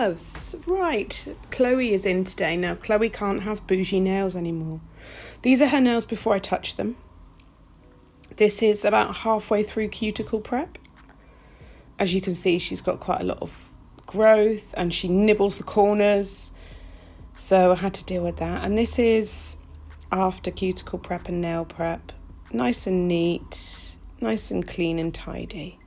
loves. Right, Chloe is in today. Now, Chloe can't have bougie nails anymore. These are her nails before I touch them. This is about halfway through cuticle prep. As you can see, she's got quite a lot of growth and she nibbles the corners. So I had to deal with that. And this is after cuticle prep and nail prep. Nice and neat, nice and clean and tidy.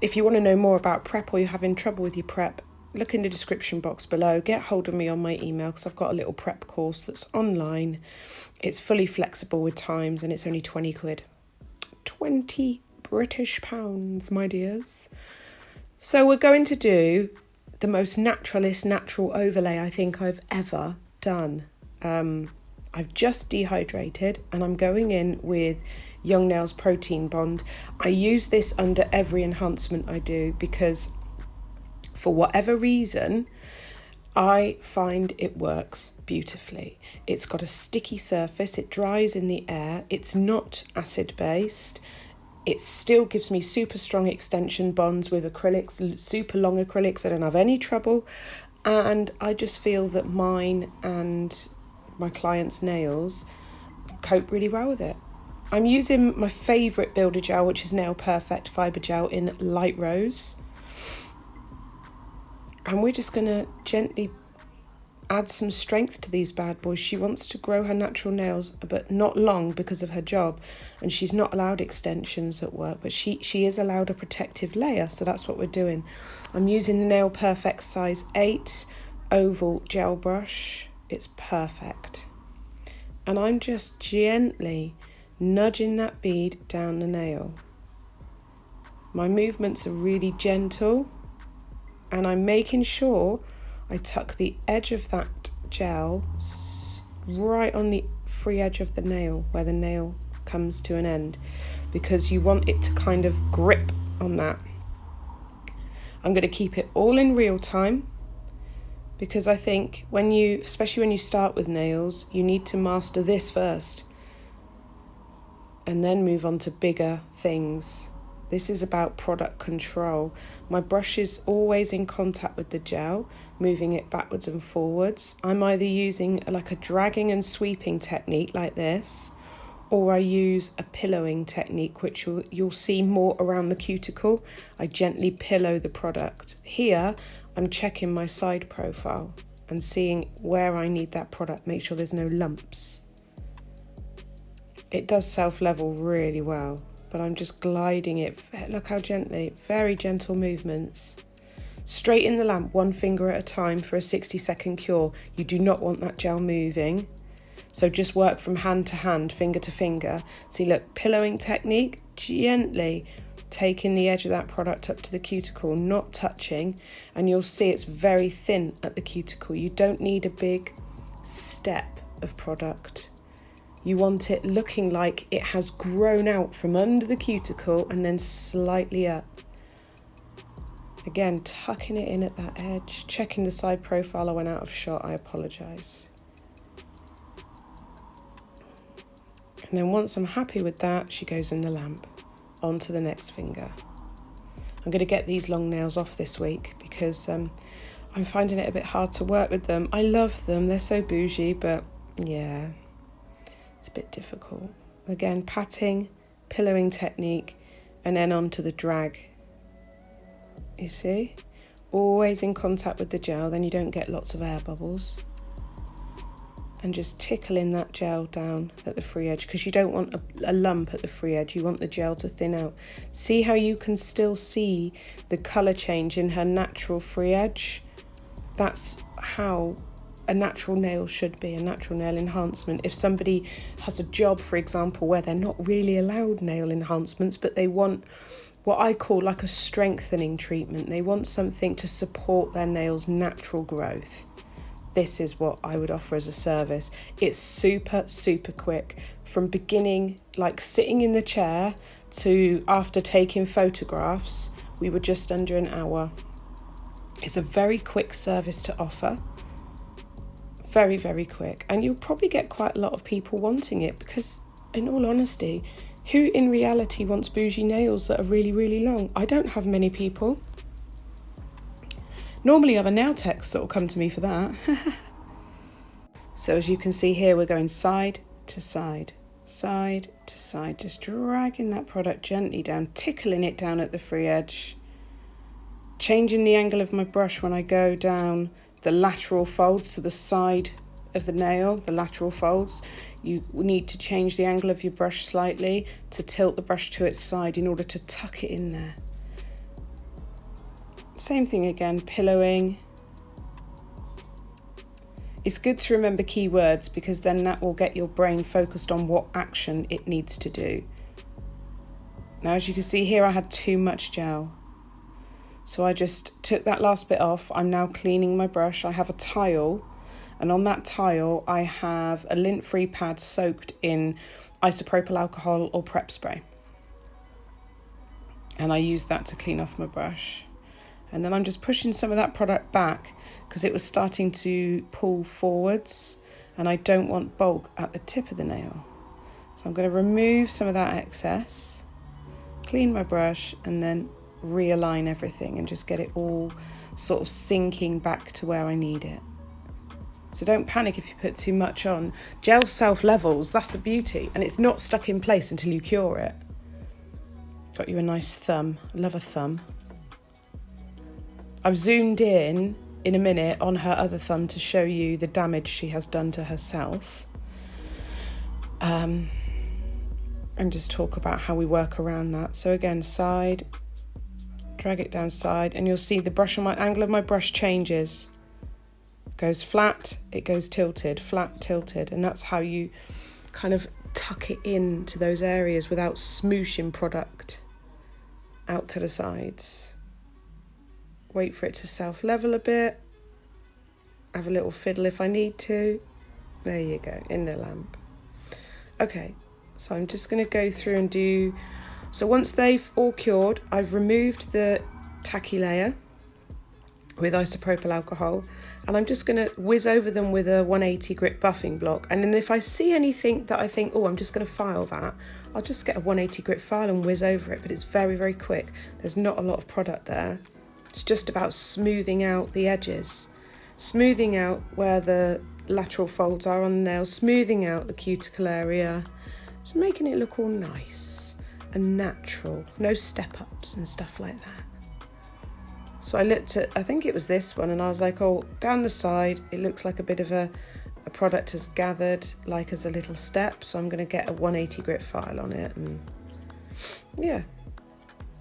If you want to know more about prep or you're having trouble with your prep, look in the description box below. Get hold of me on my email because I've got a little prep course that's online. It's fully flexible with times and it's only 20 quid. 20 British pounds, my dears. So we're going to do the most naturalist natural overlay I think I've ever done. I've just dehydrated and I'm going in with Young Nails Protein Bond. I use this under every enhancement I do because for whatever reason, I find it works beautifully. It's got a sticky surface, it dries in the air, it's not acid based, it still gives me super strong extension bonds with acrylics, super long acrylics. I don't have any trouble, and I just feel that mine and my clients' nails cope really well with it. I'm using my favourite builder gel, which is Nail Perfect Fibre Gel in Light Rose. And we're just going to gently add some strength to these bad boys. She wants to grow her natural nails, but not long because of her job. And she's not allowed extensions at work, but she is allowed a protective layer. So that's what we're doing. I'm using the Nail Perfect size 8 oval gel brush. It's perfect. And I'm just gently nudging that bead down the nail. My movements are really gentle and I'm making sure I tuck the edge of that gel right on the free edge of the nail where the nail comes to an end, because you want it to kind of grip on that. I'm going to keep it all in real time because I think especially when you start with nails, you need to master this first and then move on to bigger things. This is about product control. My brush is always in contact with the gel, moving it backwards and forwards. I'm either using like a dragging and sweeping technique like this, or I use a pillowing technique, which you'll see more around the cuticle. I gently pillow the product. Here, I'm checking my side profile and seeing where I need that product, make sure there's no lumps. It does self-level really well, but I'm just gliding it. Look how gently, very gentle movements. Straighten the lamp one finger at a time for a 60-second cure. You do not want that gel moving. So just work from hand to hand, finger to finger. See, look, pillowing technique, gently taking the edge of that product up to the cuticle, not touching, and you'll see it's very thin at the cuticle. You don't need a big step of product. You want it looking like it has grown out from under the cuticle and then slightly up. Again, tucking it in at that edge, checking the side profile. I went out of shot, I apologise. And then once I'm happy with that, she goes in the lamp, onto the next finger. I'm going to get these long nails off this week because I'm finding it a bit hard to work with them. I love them, they're so bougie, but yeah, it's a bit difficult. Again, patting, pillowing technique, and then onto the drag. You see? Always in contact with the gel, then you don't get lots of air bubbles. And just tickling that gel down at the free edge, because you don't want a lump at the free edge. You want the gel to thin out. See how you can still see the colour change in her natural free edge? That's how a natural nail should be, a natural nail enhancement. If somebody has a job, for example, where they're not really allowed nail enhancements, but they want what I call like a strengthening treatment. They want something to support their nails' natural growth. This is what I would offer as a service. It's super, super quick. From beginning, like sitting in the chair, to after taking photographs, we were just under an hour. It's a very quick service to offer. Very, very quick. And you'll probably get quite a lot of people wanting it because, in all honesty, who in reality wants bougie nails that are really, really long? I don't have many people. Normally I have a nail tech that will come to me for that. So as you can see here, we're going side to side, side to side, just dragging that product gently down, tickling it down at the free edge, changing the angle of my brush when I go down the lateral folds, so the side of the nail, the lateral folds. You need to change the angle of your brush slightly to tilt the brush to its side in order to tuck it in there. Same thing again, pillowing. It's good to remember keywords because then that will get your brain focused on what action it needs to do. Now, as you can see here, I had too much gel. So I just took that last bit off. I'm now cleaning my brush. I have a tile, and on that tile, I have a lint-free pad soaked in isopropyl alcohol or prep spray. And I use that to clean off my brush. And then I'm just pushing some of that product back because it was starting to pull forwards and I don't want bulk at the tip of the nail. So I'm going to remove some of that excess, clean my brush, and then realign everything and just get it all sort of sinking back to where I need it. So don't panic if you put too much on. Gel self-levels, that's the beauty, and it's not stuck in place until you cure it. Got you a nice thumb. I love a thumb. I've zoomed in a minute on her other thumb to show you the damage she has done to herself. And just talk about how we work around that. So again, side, drag it down side, and you'll see the brush on my angle of my brush changes. Goes flat, it goes tilted, flat, tilted, and that's how you kind of tuck it into those areas without smooshing product out to the sides. Wait for it to self-level a bit. Have a little fiddle if I need to. There you go, in the lamp. Okay, so I'm just going to go through and do... So once they've all cured, I've removed the tacky layer with isopropyl alcohol, and I'm just going to whiz over them with a 180 grit buffing block. And then if I see anything that I think, oh, I'm just going to file that, I'll just get a 180 grit file and whiz over it. But it's very, very quick. There's not a lot of product there. It's just about smoothing out the edges, smoothing out where the lateral folds are on the nail, smoothing out the cuticle area, just making it look all nice and natural, no step-ups and stuff like that. So I looked at, I think it was this one, and I was like, oh, down the side, it looks like a bit of a product has gathered, like as a little step, so I'm going to get a 180 grit file on it, and yeah,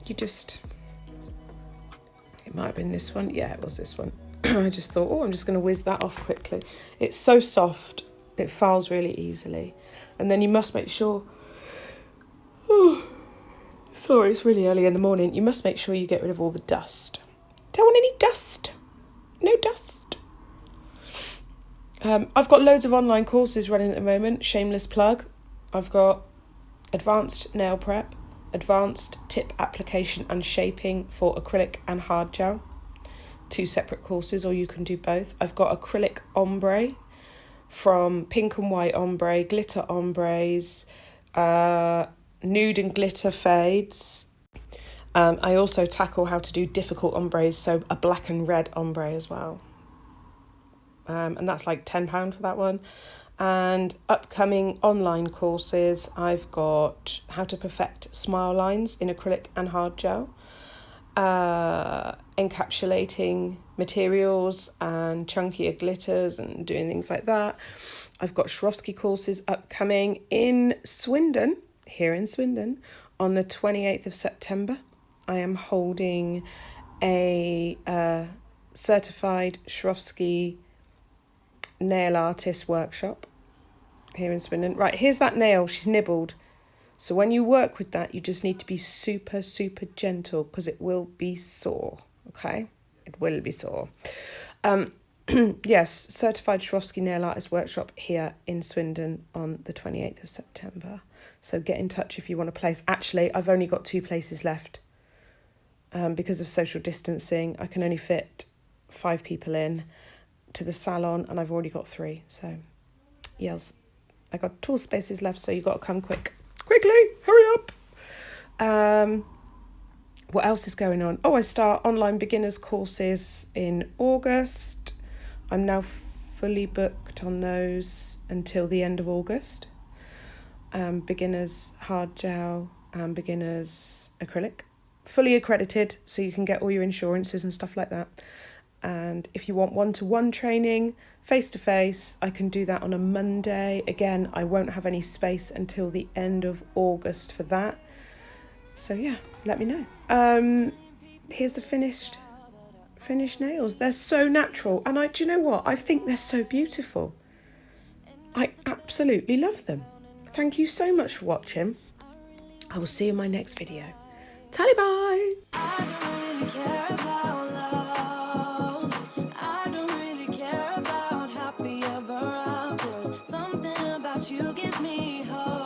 you just... It might have been this one. Yeah, it was this one. I just thought, oh, I'm just going to whiz that off quickly. It's so soft. It files really easily. And then you must make sure... Oh, sorry, it's really early in the morning. You must make sure you get rid of all the dust. Don't want any dust. No dust. I've got loads of online courses running at the moment. Shameless plug. I've got advanced nail prep, advanced tip application and shaping for acrylic and hard gel, 2 separate courses, or you can do both. I've got acrylic ombre from pink and white ombre, glitter ombres, nude and glitter fades. I also tackle how to do difficult ombres, so a black and red ombre as well. And that's like £10 for that one. And upcoming online courses, I've got how to perfect smile lines in acrylic and hard gel, encapsulating materials and chunkier glitters and doing things like that. I've got Swarovski courses upcoming in Swindon, here in Swindon, on the 28th of September. I am holding a certified Swarovski nail artist workshop here in Swindon. Right, here's that nail, she's nibbled. So when you work with that, you just need to be super, super gentle because it will be sore, okay? It will be sore. Yes, certified Swarovski nail artist workshop here in Swindon on the 28th of September. So get in touch if you want a place. Actually, I've only got 2 places left because of social distancing. I can only fit 5 people in to the salon, and I've already got 3. So, yes, I got 2 spaces left, so you got to come quickly, hurry up. What else is going on? Oh, I start online beginners courses in August. I'm now fully booked on those until the end of August. Beginners hard gel and beginners acrylic. Fully accredited, so you can get all your insurances and stuff like that. And if you want one-to-one training, face-to-face, I can do that on a Monday. Again, I won't have any space until the end of August for that. So yeah, let me know. Here's the finished nails. They're so natural, and do you know what? I think they're so beautiful. I absolutely love them. Thank you so much for watching. I will see you in my next video. Tally bye! I don't really care about love. I don't really care about happy ever after. Something about you gives me hope.